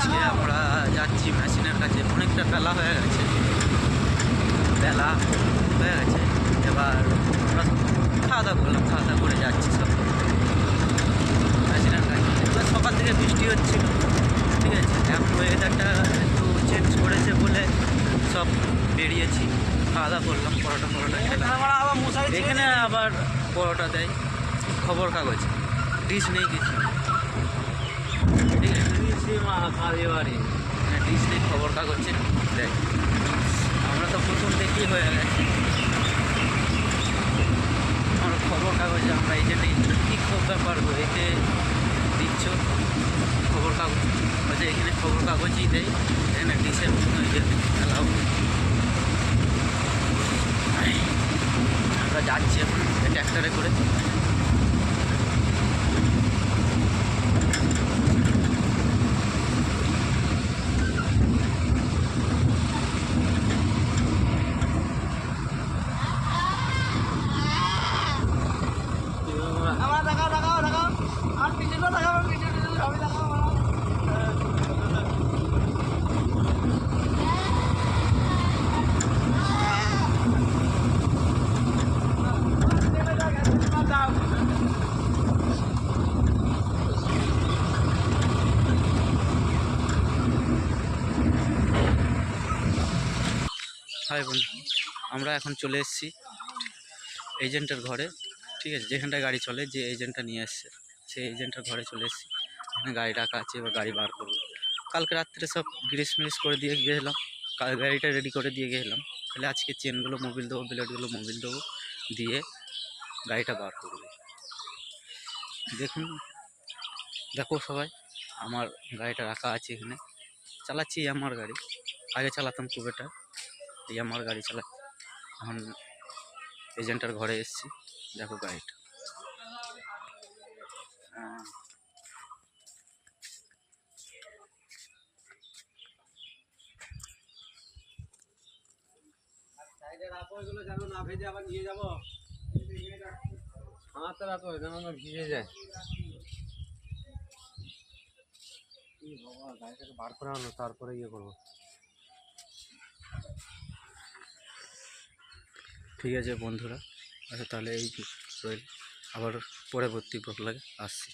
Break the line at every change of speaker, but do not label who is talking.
আজকে আমরা যাচ্ছি মেশিনের কাছে। অনেকটা বেলা হয়ে গেছে, এবার আমরা খাওয়া দাওয়া করলাম, খাওয়া দাওয়া করে যাচ্ছি সব মেশিনের কাছে। এবার সকাল থেকে বৃষ্টি হচ্ছিল, ঠিক আছে। এখন ওয়েদারটা একটু চেঞ্জ করেছে বলে সব বেরিয়েছি, খাওয়া দাওয়া করলাম, পরোটা খেলাম। এখানে আবার পরোটা দেয়, খবর কাগজ, ডিশ নেই কিছু, ঠিক আছে। ডিশ নেই, খবর কাগজে দেয়। আমরা তো প্রথম দেখি হয়ে গেছে আমার খবর কাগজে। আমরা এই জন্য কী ব্যাপার এতে দিচ্ছ খবর কাগজ, বলছে এখানে খবর কাগজই দেয়, এখানে ডিশের খেলাও। আমরা যাচ্ছি এখন ট্র্যাক্টরে করে। হাই বন্ধু, আমরা এখন চলে এসেছি এজেন্টের ঘরে, ঠিক আছে। যেখানটায় গাড়ি চলে, যে এজেন্টটা নিয়ে এসছে সেই এজেন্টের ঘরে চলে এসেছি। এখানে গাড়ি রাখা আছে, এবার গাড়ি বার করবো। কালকে রাত্রে সব গ্রিস মিরিস করে দিয়ে গেলাম, গাড়িটা রেডি করে দিয়ে গেলাম। তাহলে আজকে চেনগুলো মোবিল দেবো, ব্লেডগুলো মোবিল দেবো, দিয়ে গাড়িটা বার করবো। দেখো সবাই, আমার গাড়িটা রাখা আছে এখানে, চালাচ্ছি আমার গাড়ি। আগে চালাতাম কুবেটা, এই আমার গাড়ি চালাচ্ছি। এখন এজেন্টের ঘরে এসেছি, দেখো গাড়িটা।
না ভেজে আবার নিয়ে যাবো, হাতে রাখো, যেন না ভিজে যায়। বাবা, গাড়িটাকে বার করে আনো, তারপরে ইয়ে করবো।
ঠিক আছে বন্ধুরা, আচ্ছা তাহলে এই রইল, আবার পরবর্তী ব্লগে আসছি।